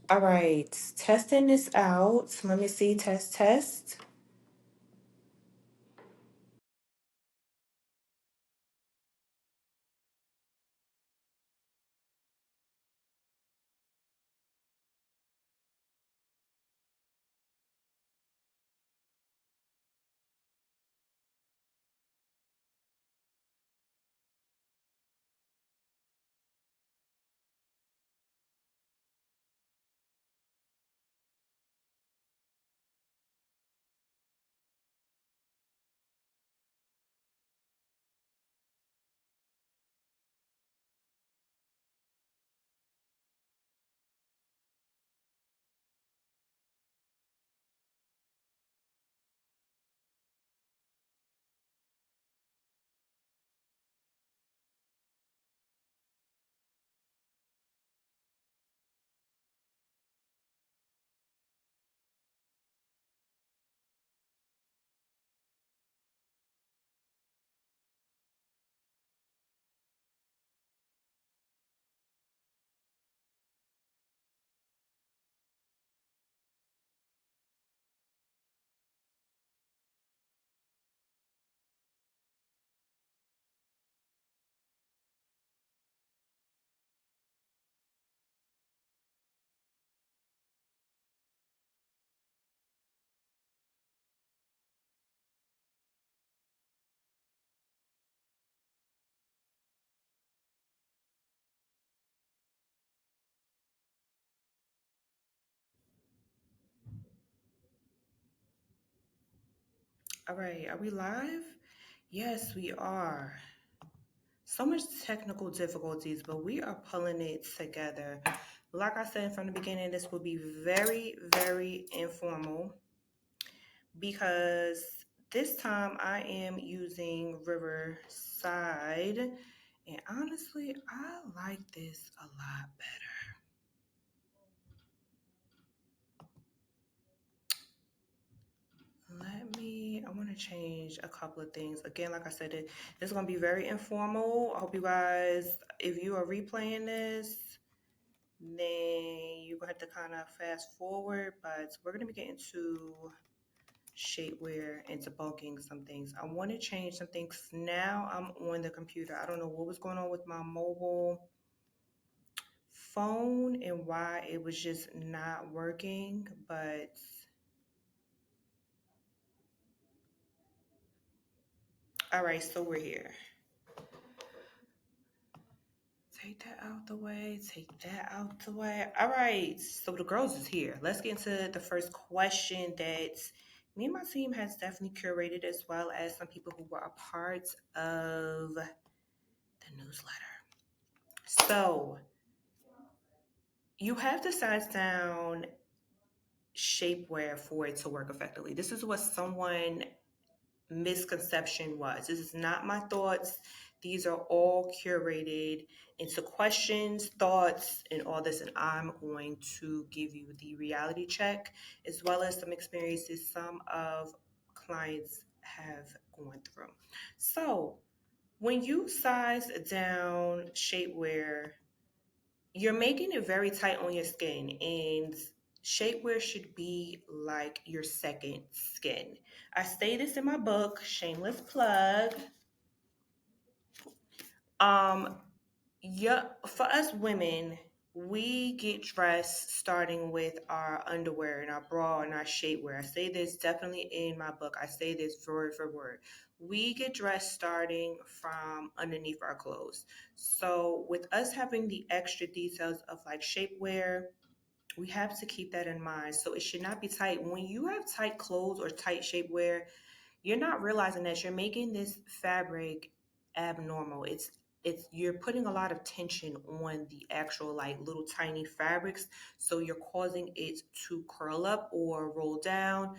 All right, testing this out. Let me see. Test, test. All right, are we live? Yes, we are. So much technical difficulties, but we are pulling it together. Like I said from the beginning, this will be very, very informal because this time I am using Riverside. And honestly, I like this a lot better. I want to change a couple of things. Again, like I said, this is going to be very informal. I hope you guys, if you are replaying this, then you're going to have to kind of fast forward. But we're going to be getting to shapewear and debunking some things. I want to change some things. Now I'm on the computer. I don't know what was going on with my mobile phone and why it was just not working, but all right, so we're here. Take that out the way. Take that out the way. All right. So the girls is here. Let's get into the first question that me and my team has definitely curated, as well as some people who were a part of the newsletter. So you have to size down shapewear for it to work effectively. This is what someone misconception was. This is not my thoughts. These are all curated into questions, thoughts, and all this. And I'm going to give you the reality check as well as some experiences some of clients have gone through. So, when you size down shapewear, you're making it very tight on your skin, and shapewear should be like your second skin. I say this in my book, shameless plug. um yeah, for us women, we get dressed starting with our underwear and our bra and our shapewear. I say this definitely in my book. I say this word for word. We get dressed starting from underneath our clothes. So with us having the extra details of like shapewear, we have to keep that in mind. So it should not be tight. When you have tight clothes or tight shapewear, you're not realizing that you're making this fabric abnormal. It's you're putting a lot of tension on the actual like little tiny fabrics, so you're causing it to curl up or roll down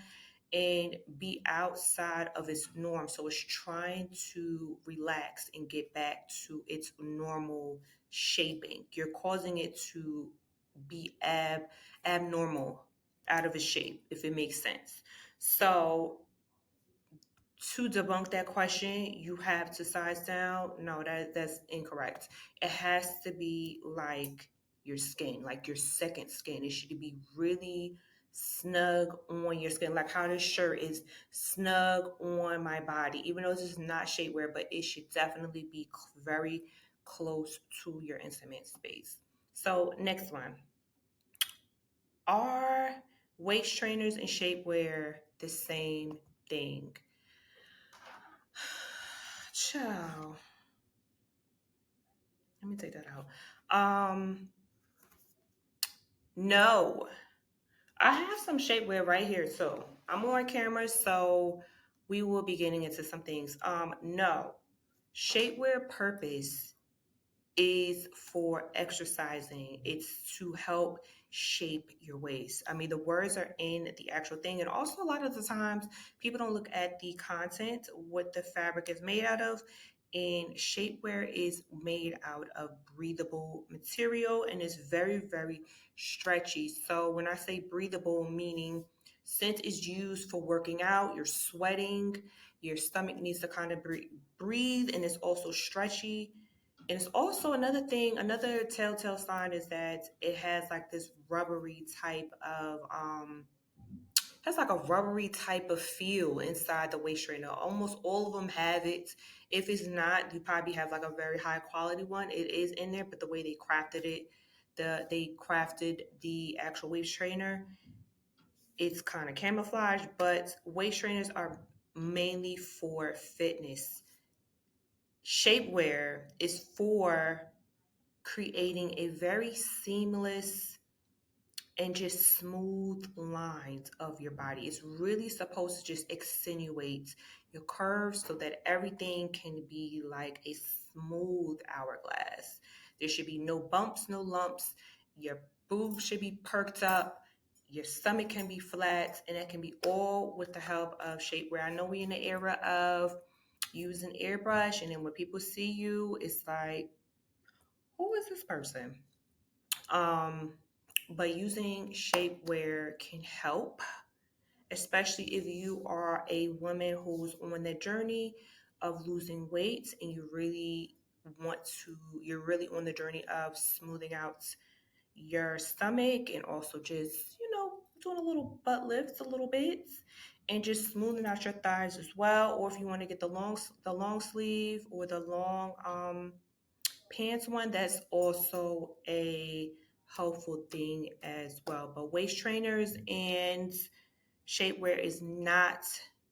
and be outside of its norm. So it's trying to relax and get back to its normal shaping. You're causing it to be abnormal, out of its shape, if it makes sense. So to debunk that question, you have to size down. No, that's incorrect. It has to be like your skin, like your second skin. It should be really snug on your skin, like how this shirt is snug on my body, even though this is not shapewear, but it should definitely be very close to your intimate space. So next one, are waist trainers and shapewear the same thing? Ciao. Let me take that out. No. I have some shapewear right here too. I'm on camera, so we will be getting into some things. No. Shapewear purpose is for exercising. It's to help shape your waist. I mean, the words are in the actual thing. And also, a lot of the times, people don't look at the content, what the fabric is made out of. And shapewear is made out of breathable material and is very, very stretchy. So, when I say breathable, meaning since it's used for working out, you're sweating, your stomach needs to kind of breathe, and it's also stretchy. And it's also another thing, another telltale sign is that it has like this rubbery type of has like a rubbery type of feel inside the waist trainer. Almost all of them have it. If it's not, you probably have like a very high quality one. It is in there, but the way they crafted it, they crafted the actual waist trainer, it's kind of camouflage, but waist trainers are mainly for fitness. Shapewear is for creating a very seamless and just smooth lines of your body. It's really supposed to just accentuate your curves so that everything can be like a smooth hourglass. There should be no bumps, no lumps. Your boobs should be perked up. Your stomach can be flat, and that can be all with the help of shapewear. I know we're in the era of using airbrush, and then when people see you, it's like, who is this person? Um, but using shapewear can help, especially if you are a woman who's on the journey of losing weight and you're really on the journey of smoothing out your stomach and also just, doing a little butt lifts a little bit and just smoothing out your thighs as well. Or if you want to get the long sleeve or the long pants one, that's also a helpful thing as well. But waist trainers and shapewear is not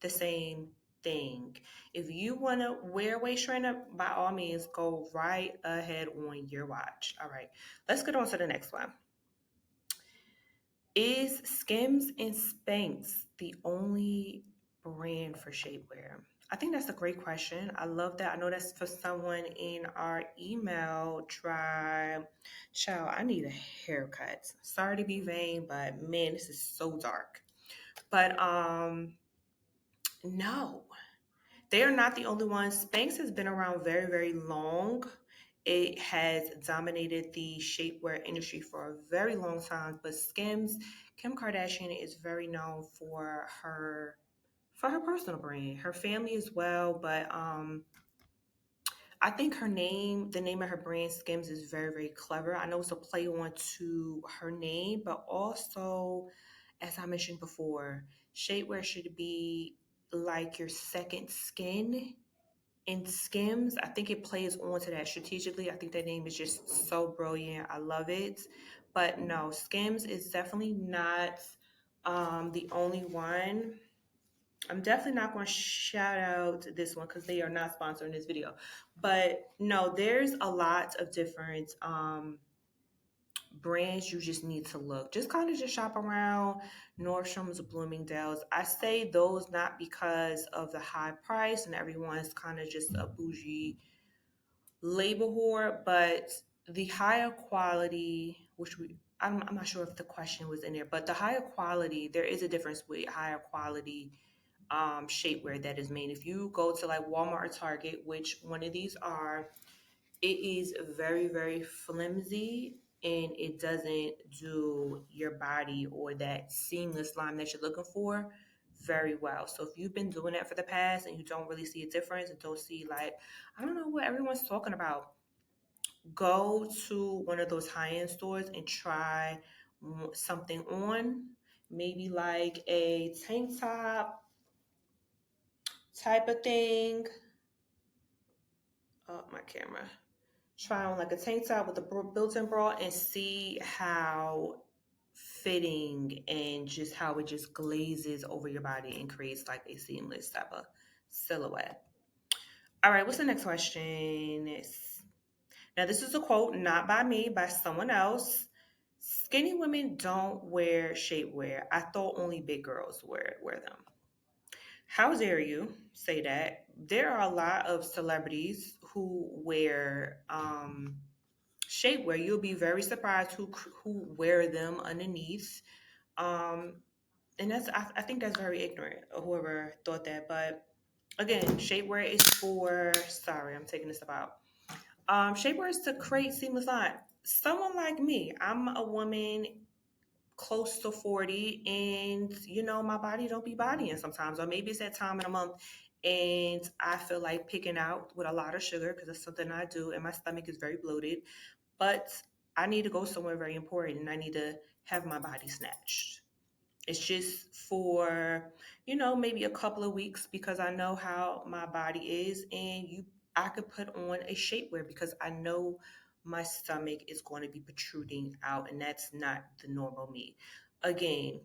the same thing. If you want to wear a waist trainer, by all means, go right ahead on your watch. All right, let's get on to the next one. Is Skims and Spanx the only brand for shapewear? I think that's a great question. I love that. I know that's for someone in our email tribe. Child, I need a haircut. Sorry to be vain, but man, this is so dark. But no, they are not the only ones. Spanx has been around very, very long. It has dominated the shapewear industry for a very long time. But Skims, Kim Kardashian is very known for her personal brand, her family as well. But I think the name of her brand, Skims, is very, very clever. I know it's a play on to her name, but also, as I mentioned before, shapewear should be like your second skin. In Skims, I think it plays on to that strategically. I think that name is just so brilliant. I love it. But no, Skims is definitely not the only one. I'm definitely not going to shout out this one because they are not sponsoring this video. But no, there's a lot of different brands you just need to look. Just kind of just shop around Nordstrom's, Bloomingdale's. I say those not because of the high price and everyone's kind of just a bougie label whore, but the higher quality, I'm not sure if the question was in there, but the higher quality, there is a difference with higher quality shapewear that is made. If you go to like Walmart or Target, which one of these are, it is very, very flimsy and it doesn't do your body or that seamless line that you're looking for very well. So if you've been doing that for the past and you don't really see a difference and don't see like, I don't know what everyone's talking about. go to one of those high-end stores and try something on, maybe like a tank top type of thing. Oh, my camera. Try on like a tank top with a built-in bra and see how fitting and just how it just glazes over your body and creates like a seamless type of silhouette. All right, what's the next question? Now, this is a quote not by me, by someone else. Skinny women don't wear shapewear. I thought only big girls wear them. How dare you say that? There are a lot of celebrities who wear shapewear. You'll be very surprised who wear them underneath. Um, and I think that's very ignorant of whoever thought that. But again, shapewear is for. Sorry, I'm taking this about. Shapewear is to create seamless line. Someone like me, I'm a woman close to 40, and my body don't be bodying sometimes, or maybe it's that time in a month and I feel like picking out with a lot of sugar because it's something I do and my stomach is very bloated, but I need to go somewhere very important and I need to have my body snatched. It's just for, maybe a couple of weeks because I know how my body is, and I could put on a shapewear because I know my stomach is going to be protruding out, and that's not the normal me. Again,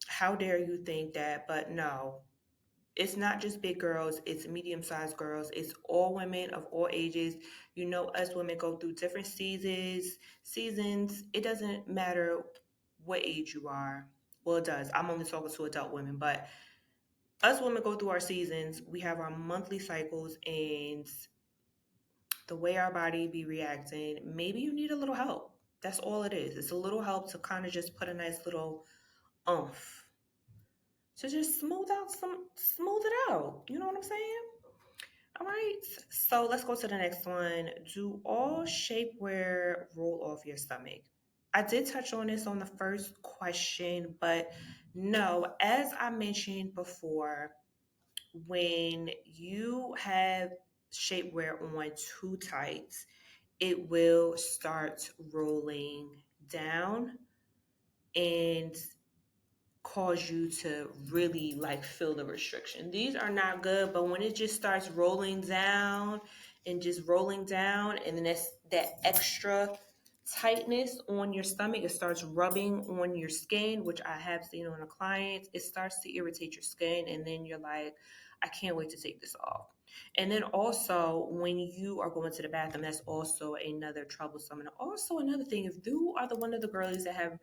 how dare you think that? But no, it's not just big girls, it's medium-sized girls, it's all women of all ages. Us women go through different seasons. It doesn't matter what age you are. Well, it does. I'm only talking to adult women, but us women go through our seasons. We have our monthly cycles, and the way our body be reacting, maybe you need a little help. That's all it is. It's a little help to kind of just put a nice little oomph to just smooth it out. You know what I'm saying? All right, so let's go to the next one. Do all shapewear roll off your stomach? I did touch on this on the first question, but no, as I mentioned before, when you have shapewear on too tight, it will start rolling down and cause you to really like feel the restriction. These are not good, but when it just starts rolling down and just rolling down, and then that's that extra tightness on your stomach, it starts rubbing on your skin, which I have seen on a client. It starts to irritate your skin, and then you're like, I can't wait to take this off. And then also when you are going to the bathroom, that's also another troublesome. And also another thing, if you are the one of the girlies that have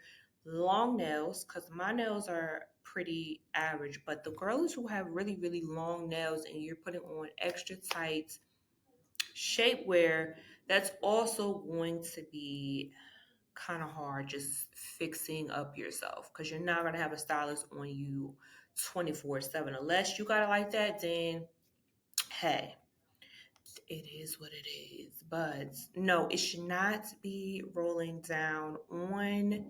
long nails, because my nails are pretty average, but the girls who have really, really long nails and you're putting on extra tight shapewear, that's also going to be kind of hard just fixing up yourself because you're not going to have a stylist on you 24/7. Unless you got it like that, then hey, it is what it is. But no, it should not be rolling down on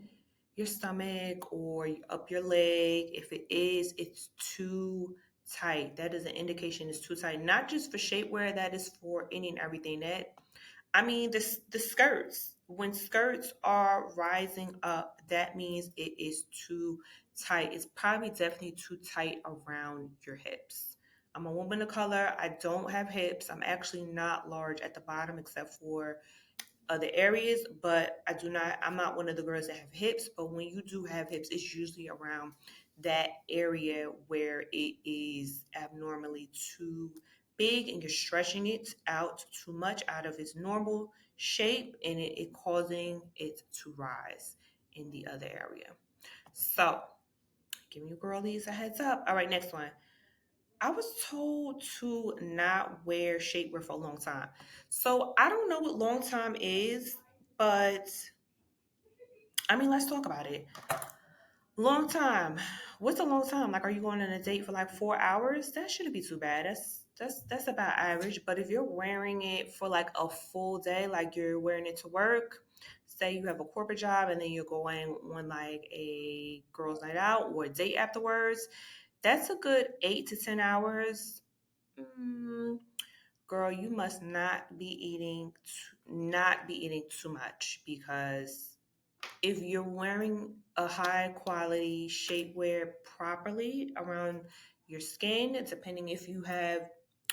your stomach or up your leg. If it is, it's too tight. That is an indication it's too tight. Not just for shapewear, that is for any and everything. The skirts. When skirts are rising up, that means it is too tight. It's probably definitely too tight around your hips. I'm a woman of color. I don't have hips. I'm actually not large at the bottom except for other areas, but I'm not one of the girls that have hips. But when you do have hips, it's usually around that area where it is abnormally too big and you're stretching it out too much out of its normal shape, and it causing it to rise in the other area. So giving you girlies a heads up. All right, next one. I was told to not wear shapewear for a long time. So I don't know what long time is, but I mean, let's talk about it. Long time. What's a long time? Like, are you going on a date for like 4 hours? That shouldn't be too bad. That's about average. But if you're wearing it for like a full day, like you're wearing it to work, say you have a corporate job and then you're going on like a girls' night out or a date afterwards, that's a good 8 to 10 hours. Mm, girl, you must not be eating too much, because if you're wearing a high quality shapewear properly around your skin, depending if you have,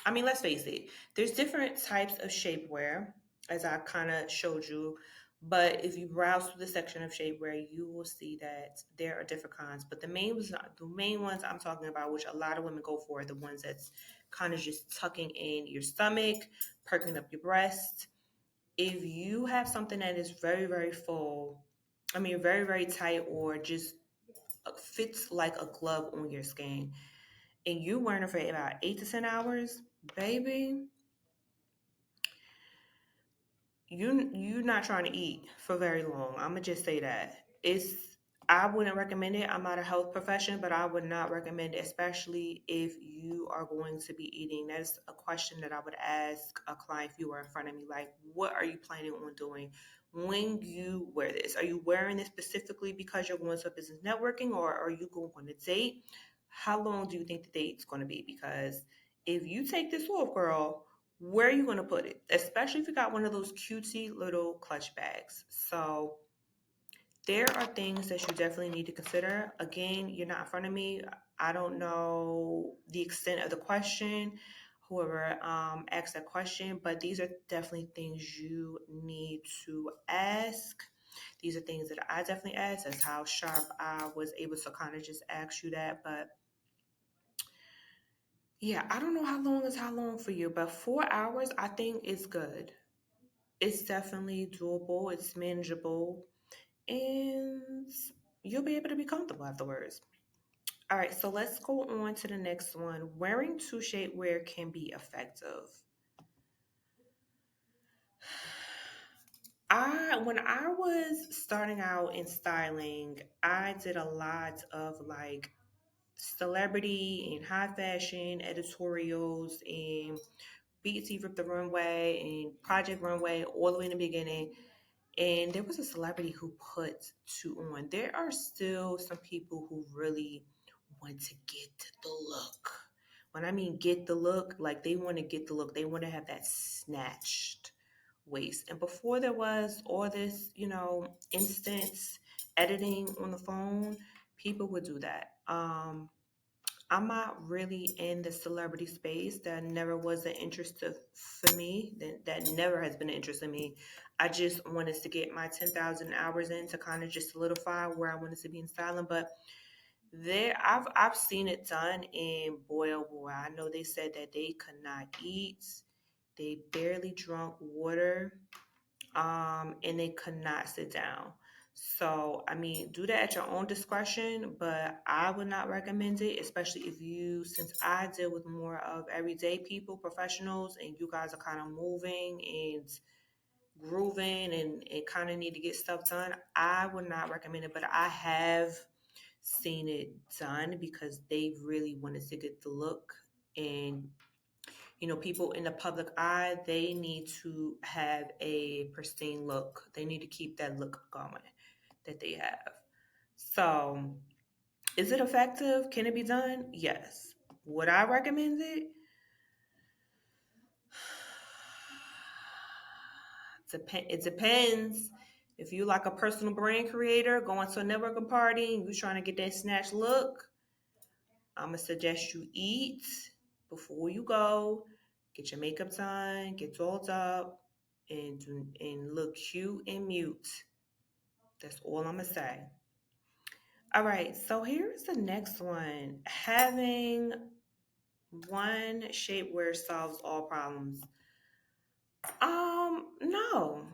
I mean, let's face it, there's different types of shapewear, as I kind of showed you. But if you browse through the section of shapewear, you will see that there are different kinds. But the main ones I'm talking about, which a lot of women go for, are the ones that's kind of just tucking in your stomach, perking up your breast. If you have something that is very, very full, I mean, very, very tight, or just fits like a glove on your skin, and you're wearing it for about 8 to 10 hours, baby, you're not trying to eat for very long. I'm gonna just say that. I wouldn't recommend it. I'm not a health profession, but I would not recommend it, especially if you are going to be eating. That's a question that I would ask a client if you were in front of me. Like, what are you planning on doing when you wear this? Are you wearing this specifically because you're going to a business networking, or are you going on a date? How long do you think the date's going to be? Because if you take this off, girl, where are you going to put it? Especially if you got one of those cutesy little clutch bags. So there are things that you definitely need to consider. Again, you're not in front of me. I don't know the extent of the question, whoever asked that question, but these are definitely things you need to ask. These are things that I definitely asked. That's how sharp I was able to kind of just ask you that. But yeah, I don't know how long is how long for you, but 4 hours I think is good. It's definitely doable, it's manageable, and you'll be able to be comfortable afterwards. All right, so let's go on to the next one. Wearing two shapewear can be effective. When I was starting out in styling, I did a lot of like celebrity and high fashion editorials and BET Rip the Runway and Project Runway all the way in the beginning. And there was a celebrity who put two on. There are still some people who really want to get the look. When I mean get the look, like they want to get the look, they want to have that snatched waist. And before there was all this, instant editing on the phone, people would do that. I'm not really in the celebrity space. That never was an interest for me. That never has been an interest in me. I just wanted to get my 10,000 hours in to kind of just solidify where I wanted to be in styling. But I've seen it done, and boy, oh boy, I know they said that they could not eat. They barely drank water, and they could not sit down. So, I mean, do that at your own discretion, but I would not recommend it, especially since I deal with more of everyday people, professionals, and you guys are kind of moving and grooving and kind of need to get stuff done. I would not recommend it, but I have seen it done because they really wanted to get the look. And people in the public eye, they need to have a pristine look. They need to keep that look going that they have. So, is it effective? Can it be done? Yes. Would I recommend it? It depends. If you like a personal brand creator going to a networking party and you're trying to get that snatch look, I'm gonna suggest you eat before you go. Get your makeup done, get dolled up, and look cute and mute. That's all I'm gonna say. All right, so here's the next one. Having one shapewear solves all problems. No.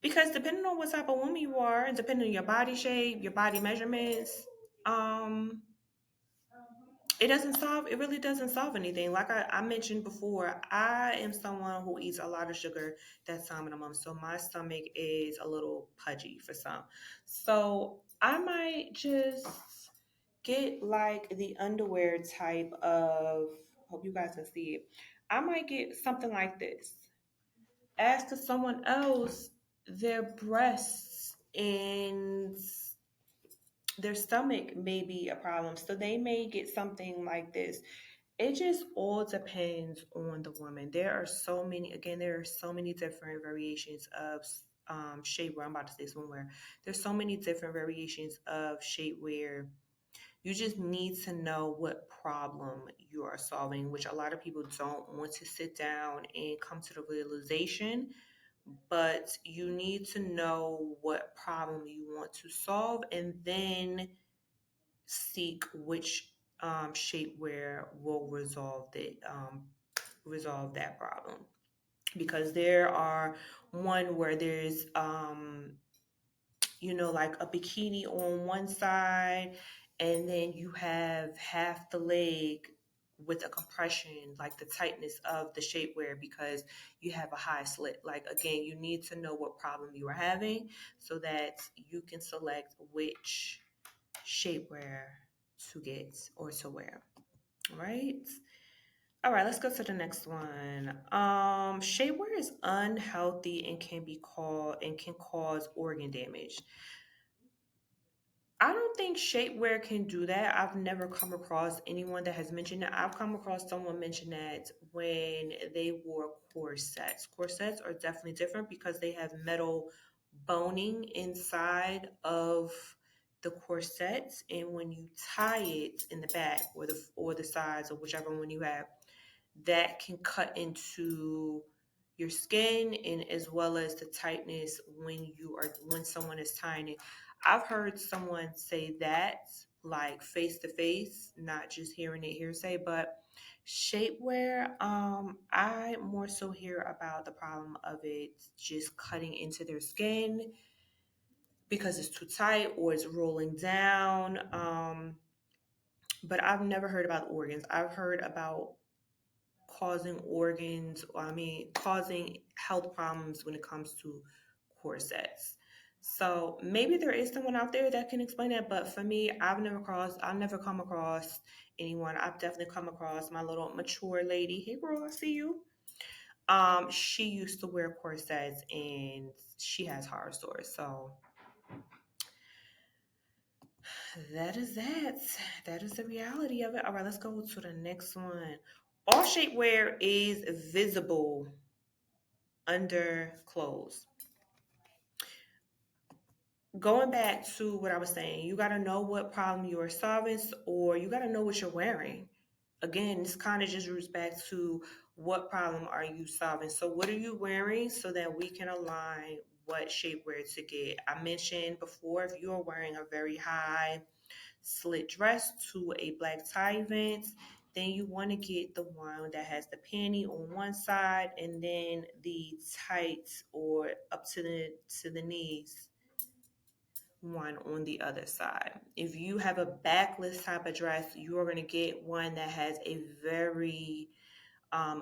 Because depending on what type of woman you are, and depending on your body shape, your body measurements, um, it really doesn't solve anything. Like I mentioned before, I am someone who eats a lot of sugar that time of the month. So my stomach is a little pudgy for some. So I might just get like the underwear type of, hope you guys can see it. I might get something like this. As to someone else, their breasts and their stomach may be a problem. So they may get something like this. It just all depends on the woman. There are so many, again, there are so many different variations of shapewear. I'm about to say swimwear. There's so many different variations of shapewear. You just need to know what problem you are solving, which a lot of people don't want to sit down and come to the realization. But you need to know what problem you want to solve and then seek which shapewear will resolve that problem. Because there are one where there's like a bikini on one side, and then you have half the leg with a compression, like the tightness of the shapewear, because you have a high slit. Like, again, you need to know what problem you are having so that you can select which shapewear to get or to wear. Right? All right, let's go to the next one. Shapewear is unhealthy and can cause organ damage. I don't think shapewear can do that. I've never come across anyone that has mentioned that. I've come across someone mention that when they wore corsets. Corsets are definitely different because they have metal boning inside of the corsets, and when you tie it in the back or the sides or whichever one you have, that can cut into your skin, and as well as the tightness when someone is tying it. I've heard someone say that, like, face to face, not just hearing it hearsay. But shapewear, I more so hear about the problem of it just cutting into their skin because it's too tight or it's rolling down. But I've never heard about organs. I've heard about causing health problems when it comes to corsets. So maybe there is someone out there that can explain that, but for me, I've never come across anyone. I've definitely come across my little mature lady. Hey girl, I see you. She used to wear corsets and she has horror stories. So that is that. That is the reality of it. All right, let's go to the next one. All shapewear is visible under clothes. Going back to what I was saying, you got to know what problem you are solving, or you got to know what you're wearing. Again, this kind of just roots back to what problem are you solving. So, what are you wearing so that we can align what shapewear to get? I mentioned before, if you are wearing a very high slit dress to a black tie event, then you want to get the one that has the panty on one side and then the tights or up to the knees one on the other side. If you have a backless type of dress, you are going to get one that has a very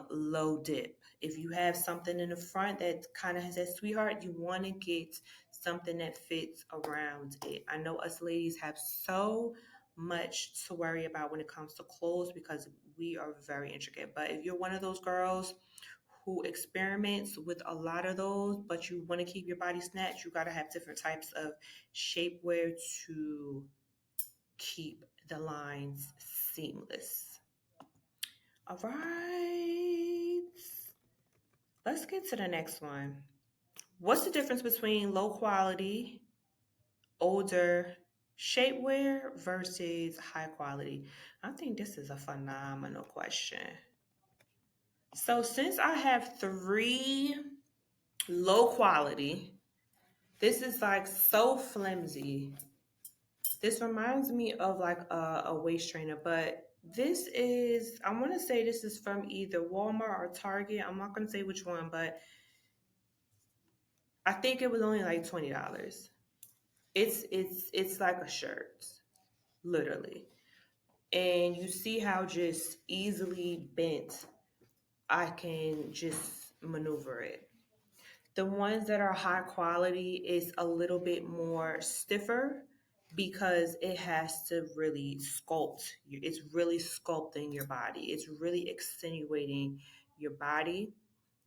low dip. If you have something in the front that kind of has that sweetheart, you want to get something that fits around it. I know us ladies have so much to worry about when it comes to clothes because we are very intricate. But if you're one of those girls who experiments with a lot of those, but you want to keep your body snatched, you got to have different types of shapewear to keep the lines seamless. All right, let's get to the next one. What's the difference between low quality, older shapewear versus high quality? I think this is a phenomenal question. So, since I have three low quality, this is like so flimsy. This reminds me of like a waist trainer, but this is, I want to say this is from either Walmart or Target. I'm not going to say which one, but I think it was only like $20. It's like a shirt, literally. And you see how just easily bent I can just maneuver it. The ones that are high quality is a little bit more stiffer because it has to really sculpt. It's really sculpting your body. It's really accentuating your body.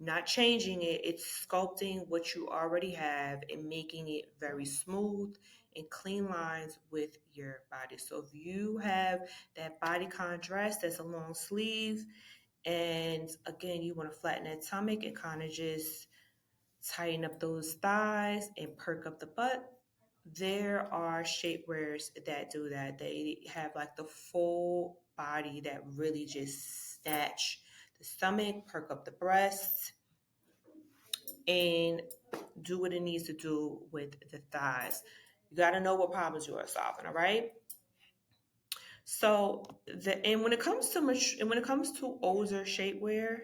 not changing it. It's sculpting what you already have and making it very smooth and clean lines with your body. So if you have that bodycon dress that's a long sleeve, and again, you want to flatten that stomach and kind of just tighten up those thighs and perk up the butt, there are shapewears that do that. They have like the full body that really just snatch the stomach, perk up the breasts, and do what it needs to do with the thighs. You got to know what problems you are solving, all right? So and when it comes to and when it comes to older shapewear,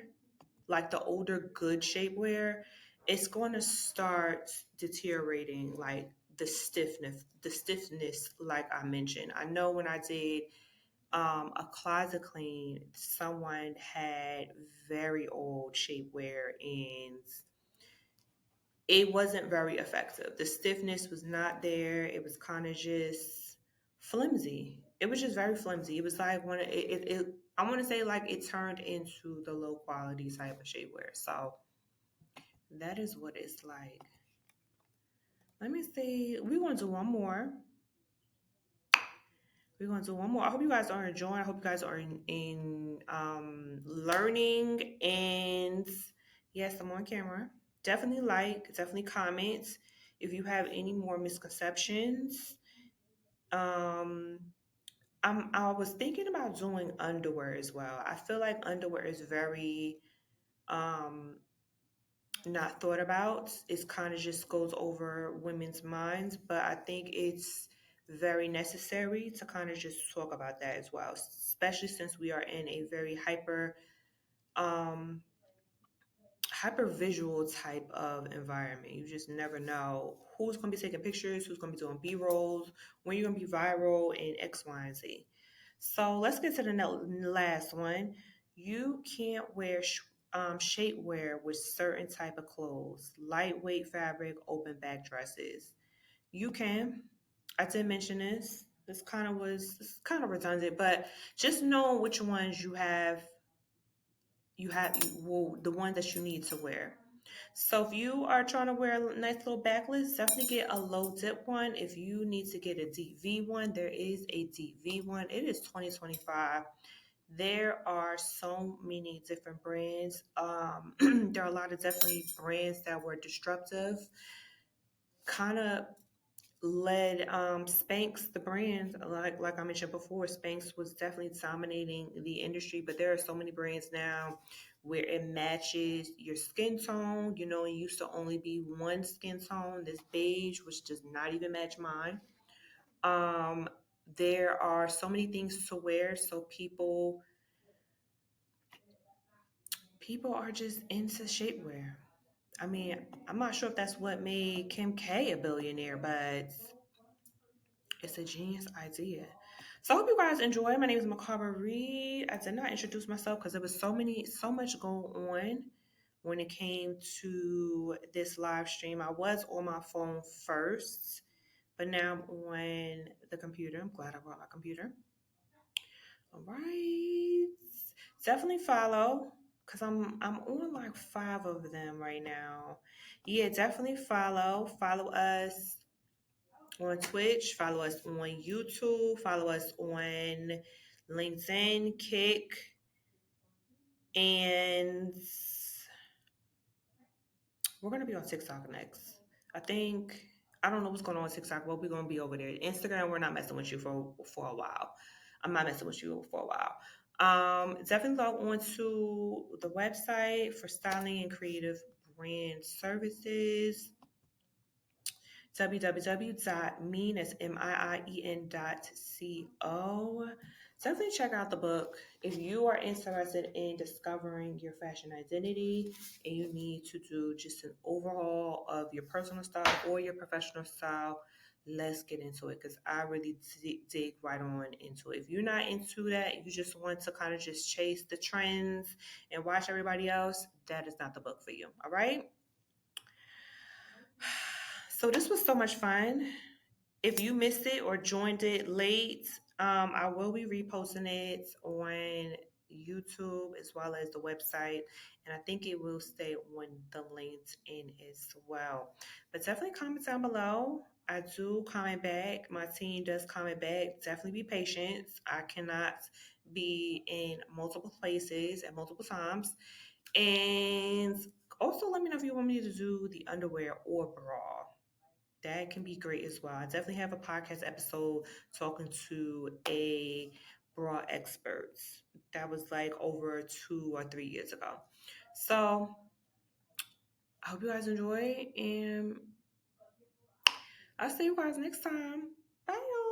like the older good shapewear, it's going to start deteriorating, like the stiffness, like I mentioned. I know when I did a closet clean, someone had very old shapewear and it wasn't very effective. The stiffness was not there. It was kind of just flimsy. It was just very flimsy. It was like I want to say like it turned into the low quality type of shapewear. So that is what it's like. Let me see. We're going to do one more. We're going to do one more. I hope you guys are enjoying. I hope you guys are in learning. And yes, I'm on camera. Definitely like, definitely comment if you have any more misconceptions. Um, I was thinking about doing underwear as well. I feel like underwear is very um, not thought about. It kind of just goes over women's minds, but I think it's very necessary to kind of just talk about that as well, especially since we are in a very um, hyper visual type of environment. You just never know who's going to be taking pictures, who's going to be doing B rolls, when you're going to be viral, and X, Y, and Z. So let's get to the last one. You can't wear shapewear with certain type of clothes, lightweight fabric, open back dresses. You can. I did mention this. It's kind of redundant, but just know which ones well, the ones that you need to wear. So if you are trying to wear a nice little backlist, definitely get a low dip one. If you need to get a deep V one, there is a deep V one. It is 2025. There are so many different brands. There are a lot of definitely brands that were disruptive, kind of led Spanx, the brand, like I mentioned before, Spanx was definitely dominating the industry, but there are so many brands now where it matches your skin tone. You know, it used to only be one skin tone, this beige, which does not even match mine. Um, there are so many things to wear, so people are just into shapewear. I mean, I'm not sure if that's what made Kim K a billionaire, but it's a genius idea. So I hope you guys enjoy. My name is Mikara Reid. I did not introduce myself because there was so much going on when it came to this live stream. I was on my phone first, but now I'm on the computer. I'm glad I brought my computer. All right. Definitely follow because I'm on like five of them right now. Yeah, definitely follow. Follow us on Twitch, follow us on YouTube, follow us on LinkedIn, Kick, and we're gonna be on TikTok next. I think I don't know what's going on TikTok, but we're gonna be over there. Instagram, we're not messing with you for a while. I'm not messing with you for a while. Definitely log on to the website for styling and creative brand services. www.mien, that's MIIEN.co. Definitely check out the book. If you are interested in discovering your fashion identity and you need to do just an overhaul of your personal style or your professional style, let's get into it because I really dig right on into it. If you're not into that, you just want to kind of just chase the trends and watch everybody else, that is not the book for you. All right. So this was so much fun. If you missed it or joined it late, I will be reposting it on YouTube as well as the website. And I think it will stay on the LinkedIn as well. But definitely comment down below. I do comment back. My team does comment back. Definitely be patient. I cannot be in multiple places at multiple times. And also let me know if you want me to do the underwear or bra. That can be great as well. I definitely have a podcast episode talking to a bra expert. That was like over 2 or 3 years ago. So I hope you guys enjoy, and I'll see you guys next time. Bye.